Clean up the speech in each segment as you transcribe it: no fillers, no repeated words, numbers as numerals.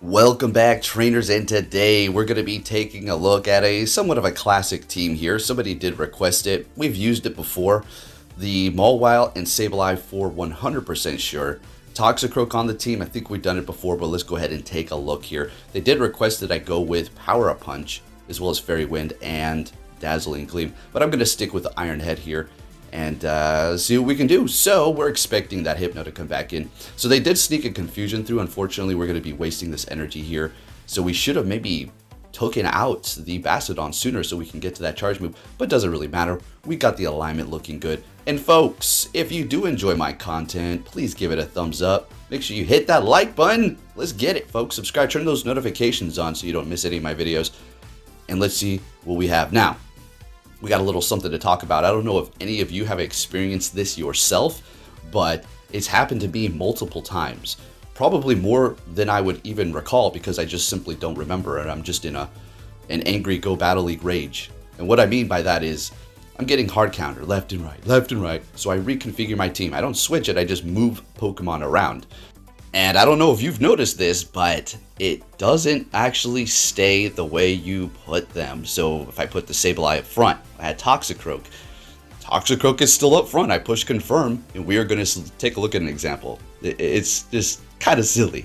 Welcome back, trainers, and today we're going to be taking a look at a somewhat of a classic team here. Somebody did request it. We've used it before. The Mawile and Sableye for 100% sure. Toxicroak on the team, I think we've done it before, but let's go ahead and take a look here. They did request that I go with Power Up Punch, as well as Fairy Wind and Dazzling Gleam, but I'm going to stick with Iron Head here and see what we can do. So we're expecting that Hypno to come back in. So they did sneak a Confusion through. Unfortunately, we're going to be wasting this energy here. So we should have maybe taken out the Bastiodon sooner so we can get to that charge move, but doesn't really matter. We got the alignment looking good. And folks, if you do enjoy my content, please give it a thumbs up. Make sure you hit that like button. Let's get it, folks. Subscribe, turn those notifications on so you don't miss any of my videos. And let's see what we have now. We got a little something to talk about. I don't know if any of you have experienced this yourself, but it's happened to me multiple times. Probably more than I would even recall because I just simply don't remember it. I'm just in an angry Go Battle League rage. And what I mean by that is I'm getting hard counter left and right. So I reconfigure my team. I don't switch it, I just move Pokemon around. And I don't know if you've noticed this, but it doesn't actually stay the way you put them. So if I put the Sableye up front, I had Toxicroak. Toxicroak is still up front. I push confirm, and we are going to take a look at an example. It's just kind of silly.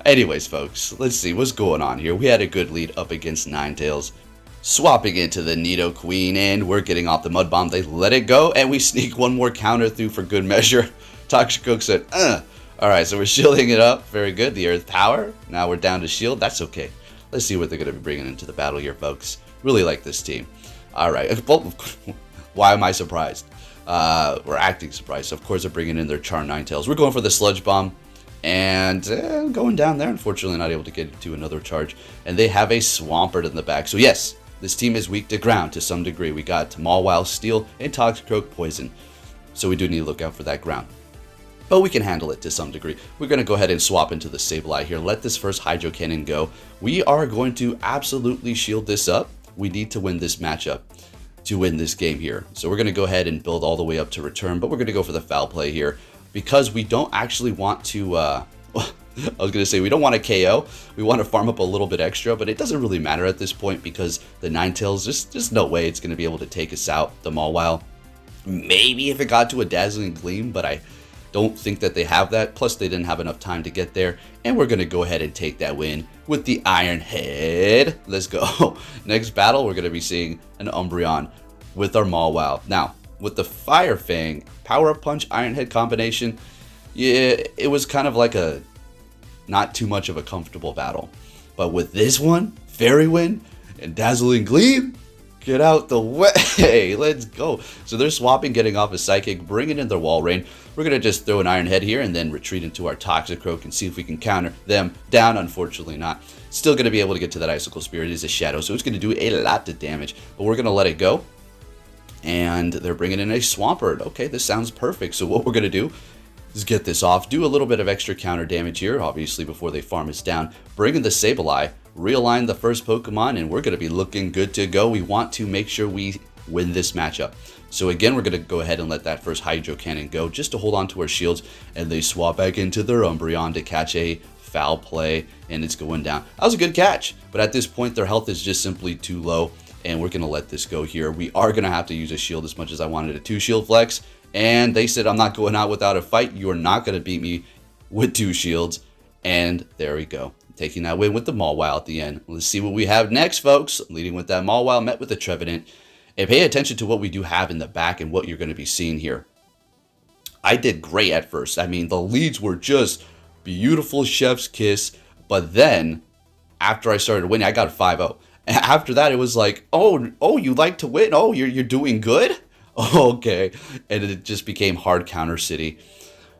Anyways, folks, let's see what's going on here. We had a good lead up against Ninetales. Swapping into the Nidoqueen, and we're getting off the Mud Bomb. They let it go, and we sneak one more counter through for good measure. Toxicroak said, Alright, so we're shielding it up. Very good. The Earth Power. Now we're down to shield. That's okay. Let's see what they're going to be bringing into the battle here, folks. Really like this team. Alright. Well, why am I surprised? We're acting surprised. Of course, they're bringing in their Charm Ninetales. We're going for the Sludge Bomb. And going down there. Unfortunately, not able to get to another charge. And they have a Swampert in the back. So, yes, this team is weak to ground to some degree. We got Mawile, Steel, and Toxicroak Poison. So we do need to look out for that ground. But we can handle it to some degree. We're going to go ahead and swap into the Sableye here. Let this first Hydro Cannon go. We are going to absolutely shield this up. We need to win this matchup to win this game here. So we're going to go ahead and build all the way up to return. But we're going to go for the foul play here because we don't actually want to... I was going to say we don't want to KO. We want to farm up a little bit extra. But it doesn't really matter at this point because the Ninetales, just no way it's going to be able to take us out. The Mawile, maybe if it got to a Dazzling Gleam, but I don't think that they have that. Plus, they didn't have enough time to get there. And we're going to go ahead and take that win with the Iron Head. Let's go. Next battle, we're going to be seeing an Umbreon with our Mawile. Now, with the Fire Fang, Power Up Punch, Iron Head combination, yeah, it was kind of like a not too much of a comfortable battle. But with this one, Fairy Wind and Dazzling Gleam, get out the way. Let's go. So they're swapping, getting off a Psychic, bringing in their Walrein. We're going to just throw an Iron Head here and then retreat into our Toxicroak and see if we can counter them down. Unfortunately not. Still going to be able to get to that Icicle Spirit. It is a Shadow, so it's going to do a lot of damage. But we're going to let it go. And they're bringing in a Swampert. Okay, this sounds perfect. So what we're going to do is get this off. Do a little bit of extra counter damage here, obviously, before they farm us down. Bring in the Sableye. Realign the first Pokemon, and we're going to be looking good to go. We want to make sure we win this matchup. So again, we're going to go ahead and let that first Hydro Cannon go just to hold on to our shields, and they swap back into their Umbreon to catch a foul play, and it's going down. That was a good catch, but at this point, their health is just simply too low, and we're going to let this go here. We are going to have to use a shield as much as I wanted a 2-shield flex, and they said, I'm not going out without a fight. You are not going to beat me with 2 shields, and there we go. Taking that win with the Mawile at the end. Let's see what we have next, folks. Leading with that Mawile, met with the Trevenant. And pay attention to what we do have in the back and what you're going to be seeing here. I did great at first. I mean, the leads were just beautiful chef's kiss. But then, after I started winning, I got a 5-0. And after that, it was like, oh, you like to win? Oh, you're doing good? Okay. And it just became hard counter city.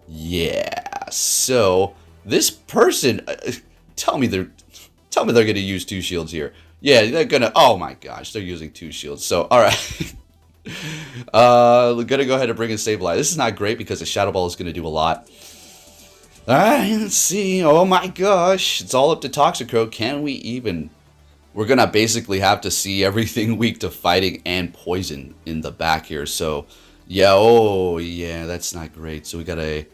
Yeah. So, this person... Tell me they're going to use 2 shields here. Yeah, they're going to... Oh my gosh, they're using 2 shields. So, alright. We're going to go ahead and bring in Sableye. This is not great because the Shadow Ball is going to do a lot. Alright, let's see. Oh my gosh. It's all up to Toxicroak. Can we even... We're going to basically have to see everything weak to fighting and poison in the back here. So, yeah, oh yeah, that's not great. So we got a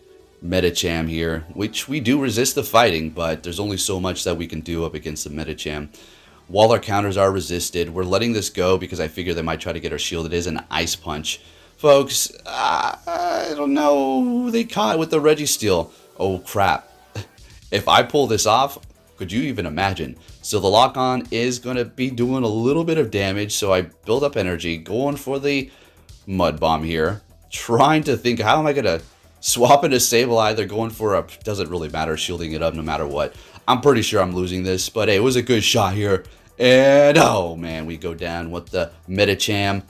Medicham here, which we do resist the fighting, but there's only so much that we can do up against the Medicham. While our counters are resisted, we're letting this go because I figure they might try to get our shield. It is an Ice Punch. Folks, I don't know. They caught with the Registeel. Oh, crap. If I pull this off, could you even imagine? So the lock-on is going to be doing a little bit of damage, so I build up energy, going for the Mud Bomb here. Trying to think, how am I going to swap into Sableye? They're going for a, doesn't really matter, shielding it up no matter what. I'm pretty sure I'm losing this, but hey, it was a good shot here. And oh man, we go down with the Medicham.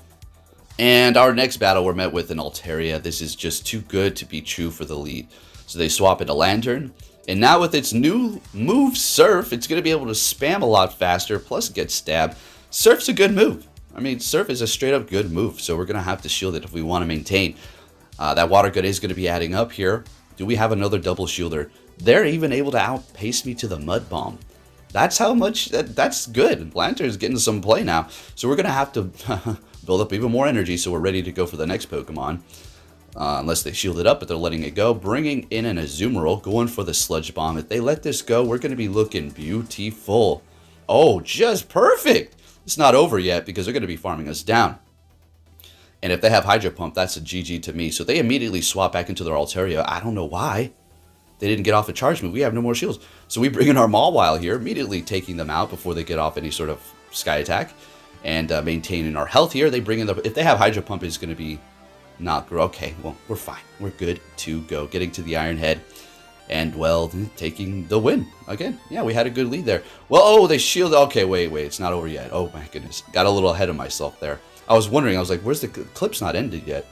And our next battle, we're met with an Altaria. This is just too good to be true for the lead. So they swap into Lantern. And now with its new move, Surf, it's going to be able to spam a lot faster, plus get stabbed. Surf's a good move. I mean, Surf is a straight up good move, so we're going to have to shield it if we want to maintain. That Water Gun is going to be adding up here. Do we have another double shielder? They're even able to outpace me to the Mud Bomb. That's how much, that's good. Lantern's getting some play now. So we're going to have to build up even more energy so we're ready to go for the next Pokemon. Unless they shield it up, but they're letting it go. Bringing in an Azumarill, going for the Sludge Bomb. If they let this go, we're going to be looking beautiful. Oh, just perfect. It's not over yet because they're going to be farming us down. And if they have Hydro Pump, that's a GG to me. So they immediately swap back into their Altaria. I don't know why. They didn't get off a charge move. We have no more shields. So we bring in our Mawile here, immediately taking them out before they get off any sort of Sky Attack. And maintaining our health here. They bring in the... If they have Hydro Pump, it's going to be not grow. Okay, well, we're fine. We're good to go. Getting to the Iron Head. And, well, taking the win. Again, yeah, we had a good lead there. Well, oh, they shield... Okay, wait. It's not over yet. Oh, my goodness. Got a little ahead of myself there. I was wondering. I was like, where's the clip's not ended yet?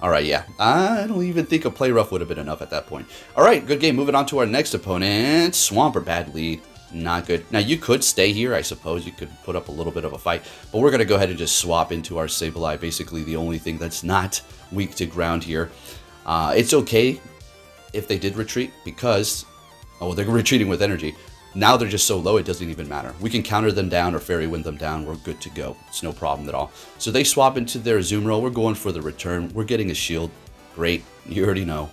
All right, yeah. I don't even think a Play Rough would have been enough at that point. All right, good game. Moving on to our next opponent. Swampert, bad lead. Not good. Now, you could stay here, I suppose. You could put up a little bit of a fight. But we're going to go ahead and just swap into our Sableye. Basically, the only thing that's not weak to ground here. It's okay if they did retreat because... Oh, they're retreating with energy. Now they're just so low, it doesn't even matter. We can counter them down or Fairy Wind them down. We're good to go. It's no problem at all. So they swap into their Azumarill. We're going for the return. We're getting a shield. Great. You already know.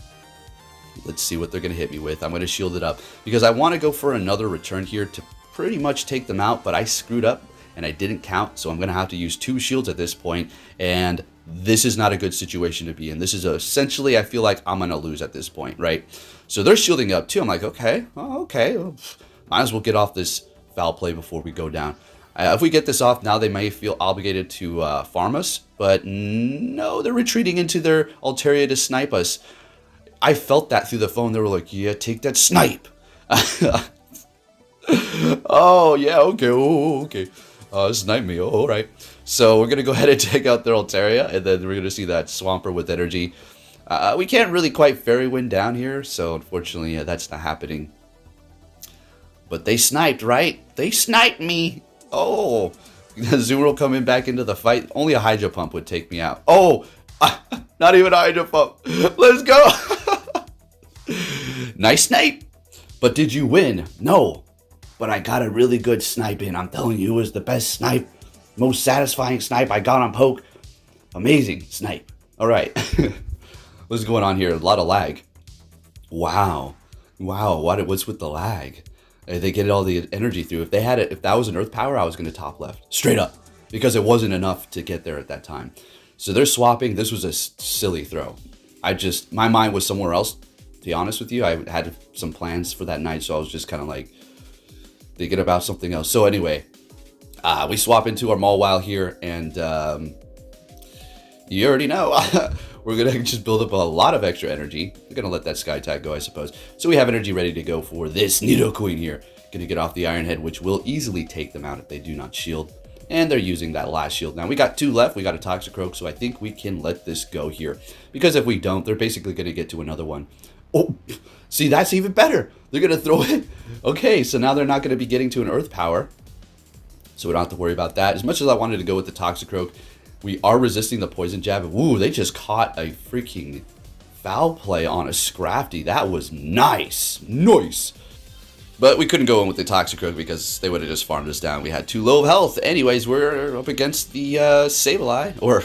Let's see what they're going to hit me with. I'm going to shield it up because I want to go for another return here to pretty much take them out, but I screwed up and I didn't count, so I'm going to have to use 2 shields at this point, and this is not a good situation to be in. This is essentially, I feel like I'm going to lose at this point, right? So they're shielding up too. I'm like, okay, might as well get off this foul play before we go down. If we get this off, now they may feel obligated to farm us, but no, they're retreating into their Altaria to snipe us. I felt that through the phone. They were like, yeah, take that snipe. Oh, yeah, okay, okay. Snipe me, oh, all right. So we're going to go ahead and take out their Altaria, and then we're going to see that Swampert with energy. We can't really quite Fairy Wind down here, so unfortunately, that's not happening. But they sniped, right? They sniped me. Oh, Azumarill coming back into the fight. Only a Hydro Pump would take me out. Oh, not even a Hydro Pump. Let's go. Nice snipe. But did you win? No. But I got a really good snipe in. I'm telling you, it was the best snipe. Most satisfying snipe I got on Poke. Amazing snipe. All right. What's going on here? A lot of lag. Wow. What's with the lag? They get all the energy through. If they had it, if that was an Earth Power, I was going to top left. Straight up. Because it wasn't enough to get there at that time. So they're swapping. This was a silly throw. My mind was somewhere else, to be honest with you. I had some plans for that night, so I was just kind of like thinking about something else. So anyway, we swap into our Mawile here, and you already know. We're going to just build up a lot of extra energy. We're going to let that Sky Attack go, I suppose. So we have energy ready to go for this Nidoqueen here. Going to get off the Iron Head, which will easily take them out if they do not shield. And they're using that last shield. Now, we got 2 left. We got a Toxicroak, so I think we can let this go here. Because if we don't, they're basically going to get to another one. Oh, see, that's even better. They're going to throw it. Okay, so now they're not going to be getting to an Earth Power. So we don't have to worry about that. As much as I wanted to go with the Toxicroak, we are resisting the Poison Jab. Ooh, they just caught a freaking foul play on a Scrafty. That was nice. Nice. But we couldn't go in with the Toxicroak because they would have just farmed us down. We had too low of health. Anyways, we're up against the Sableye. Or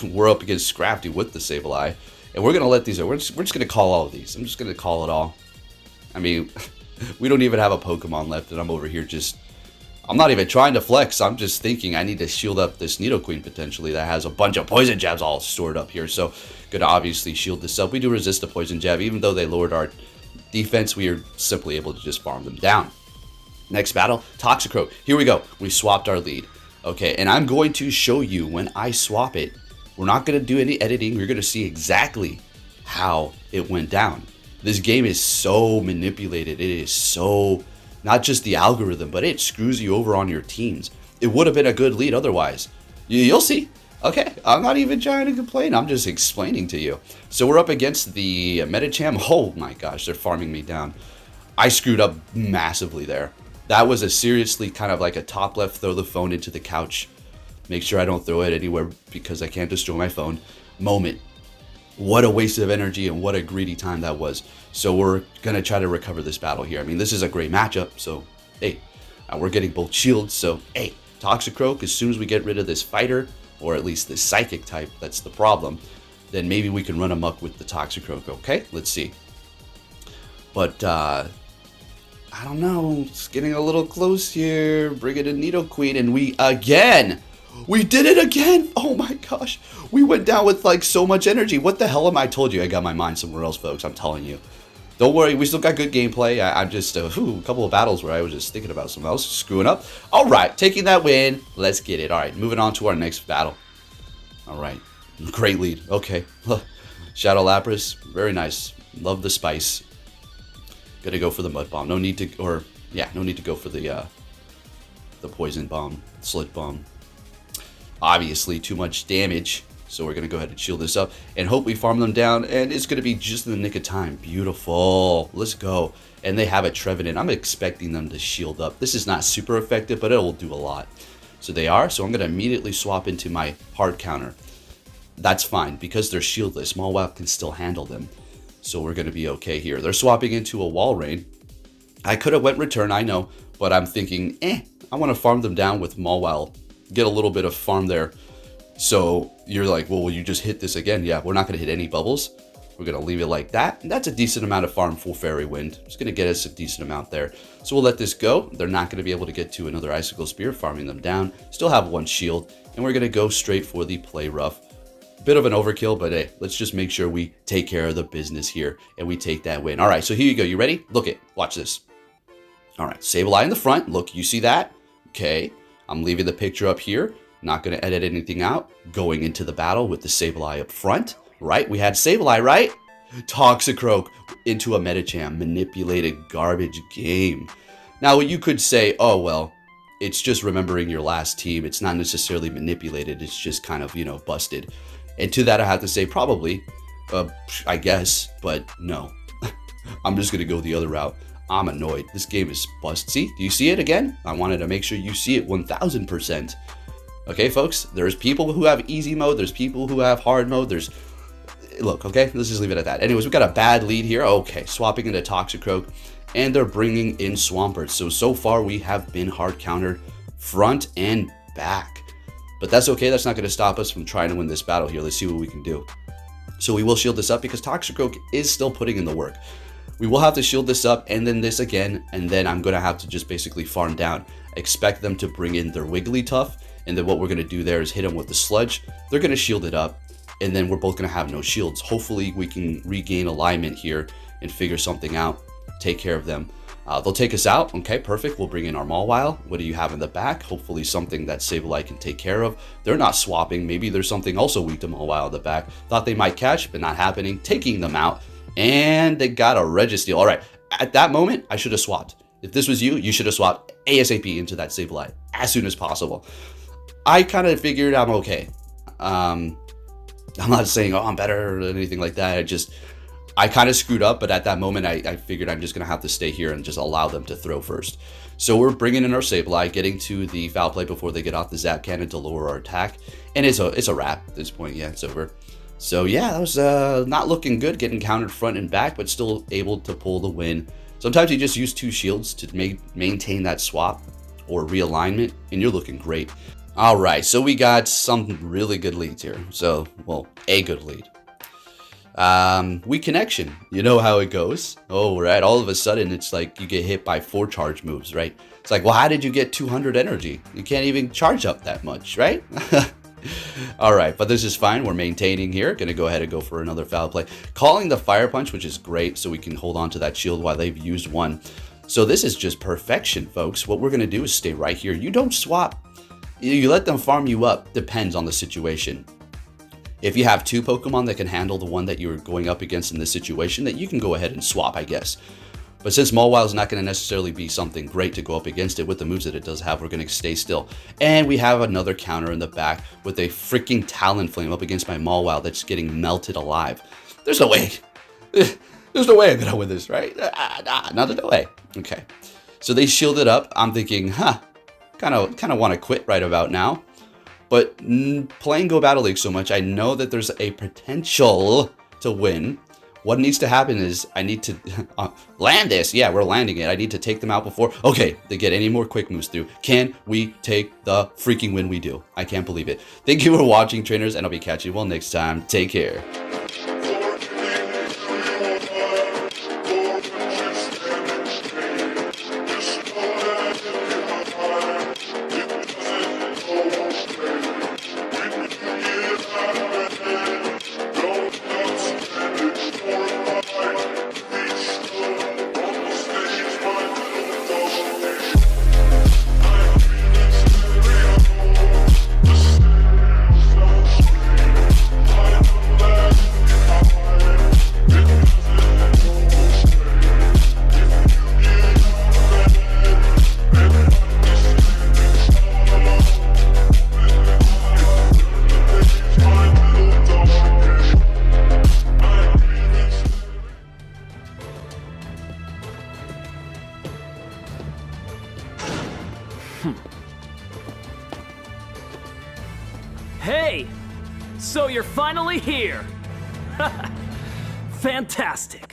we're up against Scrafty with the Sableye. And we're going to let these, we're just going to call all of these. I'm just going to call it all. I mean, we don't even have a Pokemon left, and I'm over here just, I'm not even trying to flex. I'm just thinking I need to shield up this Nidoqueen potentially that has a bunch of poison jabs all stored up here. So, going to obviously shield this up. We do resist the poison jab. Even though they lowered our defense, we are simply able to just farm them down. Next battle, Toxicroak. Here we go. We swapped our lead. Okay, and I'm going to show you when I swap it. We're not going to do any editing. We're going to see exactly how it went down. This game is so manipulated. It is so, not just the algorithm, but it screws you over on your teams. It would have been a good lead otherwise. You'll see. Okay, I'm not even trying to complain. I'm just explaining to you. So we're up against the Medicham. Oh my gosh, they're farming me down. I screwed up massively there. That was a seriously kind of like a top left, throw the phone into the couch. Make sure I don't throw it anywhere because I can't destroy my phone moment. What a waste of energy and what a greedy time that was. So we're going to try to recover this battle here. I mean, this is a great matchup. So, hey, we're getting both shields. So, hey, Toxicroak, as soon as we get rid of this fighter, or at least this psychic type, that's the problem, then maybe we can run amok with the Toxicroak. Okay, let's see. But, I don't know, it's getting a little close here. Bring it in Nidoqueen, and we did it again. Oh my gosh, we went down with like so much energy. What the hell am I? Told you I got my mind somewhere else, folks. I'm telling you. Don't worry, we still got good gameplay. I'm just a couple of battles where I was just thinking about something else, screwing up. All right, taking that win. Let's get it. All right, moving on to our next battle. All right, great lead. Okay, Shadow Lapras, very nice. Love the spice. Gonna go for the mud bomb. No need to go for the poison bomb, slit bomb. Obviously, too much damage. So we're gonna go ahead and shield this up and hope we farm them down. And it's gonna be just in the nick of time. Beautiful. Let's go. And they have a Trevenant. I'm expecting them to shield up. This is not super effective, but it will do a lot. So they are. So I'm gonna immediately swap into my hard counter. That's fine because they're shieldless. Mawile can still handle them. So we're going to be okay here. They're swapping into a Walrein. I could have went return, I know. But I'm thinking, I want to farm them down with Mawile. Get a little bit of farm there. So you're like, well, will you just hit this again? Yeah, we're not going to hit any bubbles. We're going to leave it like that. And that's a decent amount of farm full Fairy Wind. It's going to get us a decent amount there. So we'll let this go. They're not going to be able to get to another Icicle Spear, farming them down. Still have one shield. And we're going to go straight for the Play Rough. Bit of an overkill, but hey, let's just make sure we take care of the business here and we take that win. All right, so here you go. You ready? Look it. Watch this. All right, Sableye in the front. Look, you see that? Okay, I'm leaving the picture up here. Not going to edit anything out. Going into the battle with the Sableye up front. Right? We had Sableye, right? Toxicroak into a Medicham. Manipulated garbage game. Now, you could say, oh, well, it's just remembering your last team. It's not necessarily manipulated. It's just kind of, busted. And to that, I have to say probably, I guess, but no. I'm just going to go the other route. I'm annoyed. This game is bust. See? Do you see it again? I wanted to make sure you see it 1000%. Okay, folks? There's people who have easy mode. There's people who have hard mode. Look, okay? Let's just leave it at that. Anyways, we've got a bad lead here. Okay, swapping into Toxicroak. And they're bringing in Swampert. So far, we have been hard countered front and back. But that's okay. That's not going to stop us from trying to win this battle here. Let's see what we can do. So we will shield this up because Toxicroak is still putting in the work. We will have to shield this up and then this again. And then I'm going to have to just basically farm down. Expect them to bring in their Wigglytuff. And then what we're going to do there is hit them with the Sludge. They're going to shield it up. And then we're both going to have no shields. Hopefully we can regain alignment here and figure something out. Take care of them. They'll take us out. Okay, perfect. We'll bring in our Mawile. What do you have in the back? Hopefully something that Sableye can take care of. They're not swapping. Maybe there's something also weak to Mawile in the back. Thought they might catch, but not happening. Taking them out. And they got a Registeel. All right. At that moment, I should have swapped. If this was you, you should have swapped ASAP into that Sableye as soon as possible. I kind of figured I'm okay. I'm not saying, oh, I'm better or anything like that. I kind of screwed up, but at that moment, I figured I'm just going to have to stay here and just allow them to throw first. So we're bringing in our Sableye, getting to the foul play before they get off the Zap Cannon to lower our attack. And it's a wrap at this point. Yeah, it's over. So yeah, that was not looking good, getting countered front and back, but still able to pull the win. Sometimes you just use two shields to maintain that swap or realignment, and you're looking great. All right, so we got some really good leads here. So, well, a good lead. Weak connection. You know how it goes. Oh, right. All of a sudden, it's like you get hit by 4 charge moves, right? It's like, well, how did you get 200 energy? You can't even charge up that much, right? All right, but this is fine. We're maintaining here. Going to go ahead and go for another foul play. Calling the Fire Punch, which is great, so we can hold on to that shield while they've used one. So this is just perfection, folks. What we're going to do is stay right here. You don't swap. You let them farm you up. Depends on the situation. If you have 2 Pokemon that can handle the one that you're going up against in this situation, that you can go ahead and swap, I guess. But since Mawile is not going to necessarily be something great to go up against it with the moves that it does have, we're going to stay still. And we have another counter in the back with a freaking Talonflame up against my Mawile that's getting melted alive. There's no way. There's no way I'm going to win this, right? Not no way. Okay. So they shielded up. I'm thinking, kind of want to quit right about now. But playing Go Battle League so much, I know that there's a potential to win. What needs to happen is I need to land this. Yeah, we're landing it. I need to take them out before. Okay, they get any more quick moves through. Can we take the freaking win? We do. I can't believe it. Thank you for watching, trainers, and I'll be catching you all next time. Take care. Hey! So you're finally here! Fantastic!